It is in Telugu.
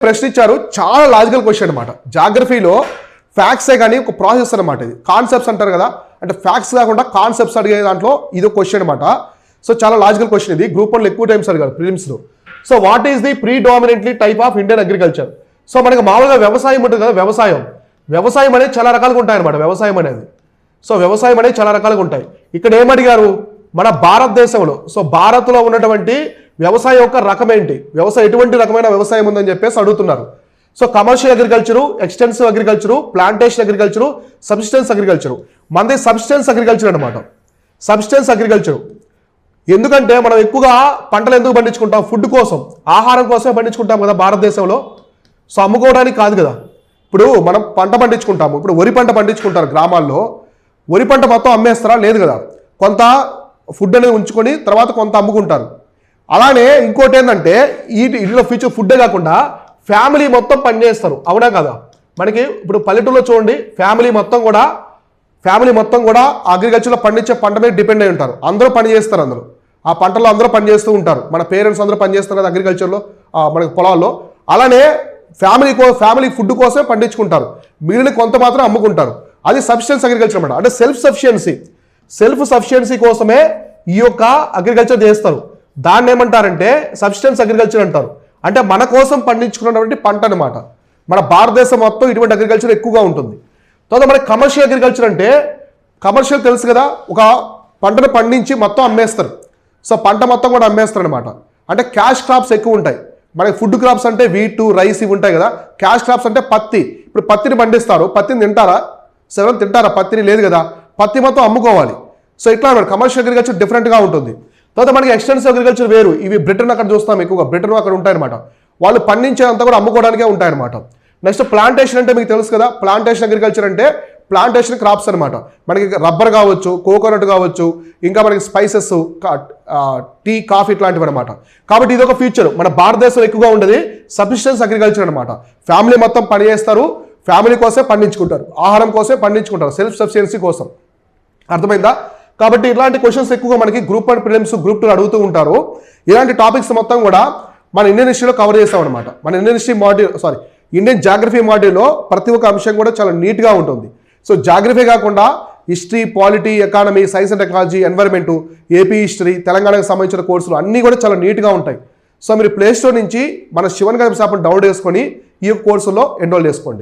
ప్రశ్న ఇచ్చారు, చాలా లాజికల్ క్వశ్చన్ అనమాట. జాగ్రఫీలో ఫ్యాక్ట్సే కానీ ఒక ప్రాసెస్ అనమాట. ఇది కాన్సెప్ట్స్ అంటారు కదా, అంటే ఫ్యాక్ట్స్ కాకుండా కాన్సెప్ట్స్ అడిగే దాంట్లో ఇది ఒక క్వశ్చన్ అనమాట. సో చాలా లాజికల్ క్వశ్చన్ ఇది. గ్రూప్ 1లో ఎక్కువ టైమ్స్ అడిగారు ప్రిలిమ్స్లో. So what is the predominantly type of Indian agriculture? So మనకి మామూలుగా వ్యవసాయం ఉంటుంది కదా, వ్యవసాయం అనేది చాలా రకాలుగా ఉంటాయి అనమాట. వ్యవసాయం అనేది చాలా రకాలుగా ఉంటాయి. ఇక్కడ ఏమడిగారు, మన భారతదేశంలో, సో భారత్లో ఉన్నటువంటి వ్యవసాయం యొక్క రకం ఏంటి, ఎటువంటి రకమైన వ్యవసాయం ఉందని చెప్పేసి అడుగుతున్నారు. So commercial agriculture, extensive agriculture, plantation agriculture, subsistence agriculture. మనది సబ్సిస్టెన్స్ అగ్రికల్చర్ అనమాట. సబ్సిస్టెన్స్ అగ్రికల్చరు ఎందుకంటే మనం ఎక్కువగా పంటలు ఎందుకు పండించుకుంటాం? ఫుడ్ కోసం, ఆహారం కోసమే పండించుకుంటాం కదా భారతదేశంలో. సో అమ్ముకోవడానికి కాదు కదా. ఇప్పుడు మనం పంట పండించుకుంటాము, ఇప్పుడు వరి పంట పండించుకుంటారు గ్రామాల్లో. వరి పంట మొత్తం అమ్మేస్తారా? లేదు కదా. కొంత ఫుడ్ అనేది ఉంచుకొని తర్వాత కొంత అమ్ముకుంటారు. అలానే ఇంకోటి ఏంటంటే ఇంట్లో ఫ్యూచర్ ఫుడ్డే కాకుండా ఫ్యామిలీ మొత్తం పనిచేస్తారు, అవునా కదా. మనకి ఇప్పుడు పల్లెటూరులో చూడండి, ఫ్యామిలీ మొత్తం కూడా అగ్రికల్చర్లో పండించే పంట మీద డిపెండ్ అయి ఉంటారు. అందరూ పని చేస్తారు, ఆ పంటలో అందరూ పనిచేస్తూ ఉంటారు. మన పేరెంట్స్ అందరూ పనిచేస్తారు కదా అగ్రికల్చర్లో, మనకి పొలాల్లో. అలానే ఫ్యామిలీ ఫుడ్ కోసమే పండించుకుంటారు, మిగిలిన కొంత మాత్రం అమ్ముకుంటారు. అది సబ్సిస్టెన్స్ అగ్రికల్చర్ అన్నమాట. అంటే సెల్ఫ్ సఫిషియన్సీ కోసమే ఈ యొక్క అగ్రికల్చర్ చేస్తారు. దాన్ని ఏమంటారంటే సబ్సిస్టెన్స్ అగ్రికల్చర్ అంటారు. అంటే మన కోసం పండించుకున్నటువంటి పంట అనమాట. మన భారతదేశం మొత్తం ఇటువంటి అగ్రికల్చర్ ఎక్కువగా ఉంటుంది. తర్వాత మనకి కమర్షియల్ అగ్రికల్చర్ అంటే, కమర్షియల్ తెలుసు కదా, ఒక పంటను పండించి మొత్తం అమ్మేస్తారు. సో పంట మొత్తం కూడా అమ్మేస్తారు అనమాట. అంటే క్యాష్ క్రాప్స్ ఎక్కువ ఉంటాయి. మనకి ఫుడ్ క్రాప్స్ అంటే వీటు, రైస్ ఇవి ఉంటాయి కదా. క్యాష్ క్రాప్స్ అంటే పత్తి. ఇప్పుడు పత్తిని పండిస్తారు, పత్తిని తింటారా? తింటారా? పత్తిని లేదు కదా. పత్తి మొత్తం అమ్ముకోవాలి. సో ఇట్లా కమర్షియల్ అగ్రికల్చర్ డిఫరెంట్గా ఉంటుంది. తర్వాత మనకి ఎక్స్టెన్సివ్ అగ్రికల్చర్ వేరు. ఇవి బ్రిటన్ అక్కడ చూస్తాం ఎక్కువగా, బ్రిటన్ అక్కడ ఉంటాయన్నమాట. వాళ్ళు పండించేంతా కూడా అమ్ముకోవడానికే ఉంటాయన్నమాట. నెక్స్ట్ ప్లాంటేషన్ అంటే మీకు తెలుసు కదా. ప్లాంటేషన్ అగ్రికల్చర్ అంటే ప్లాంటేషన్ క్రాప్స్ అనమాట. మనకి రబ్బర్ కావచ్చు, కోకోనట్ కావచ్చు, ఇంకా మనకి స్పైసెస్, టీ, కాఫీ ఇట్లాంటివి అనమాట. కాబట్టి ఇది ఒక ఫ్యూచర్. మన భారతదేశంలో ఎక్కువగా ఉండేది సబ్సిస్టెన్స్ అగ్రికల్చర్ అనమాట. ఫ్యామిలీ మొత్తం పని చేస్తారు, ఫ్యామిలీ కోసమే పండించుకుంటారు, ఆహారం కోసమే పండించుకుంటారు, సెల్ఫ్ సఫిషియన్సీ కోసం. అర్థమైందా? కాబట్టి ఇలాంటి క్వశ్చన్స్ ఎక్కువగా మనకి గ్రూప్ 1 ప్రిలిమ్స్, గ్రూప్ 2 అడుగుతూ ఉంటారు. ఇలాంటి టాపిక్స్ మొత్తం కూడా మన ఇండియన్ హిస్టరీలో కవర్ చేస్తాం అనమాట. మన ఇండియన్ జాగ్రఫీ మాడ్యూల్లో ప్రతి ఒక్క అంశం కూడా చాలా నీట్గా ఉంటుంది. సో జాగ్రఫీ కాకుండా history, polity, economy, science and technology, environment, AP history, తెలంగాణకు సంబంధించిన కోర్సులు అన్నీ కూడా చాలా నీట్గా ఉంటాయి. సో మీరు ప్లేస్టోర్ నుంచి మన శివన్ గారి యాప్ని డౌన్లోడ్ చేసుకొని ఈ కోర్సులో ఎన్రోల్ చేసుకోండి.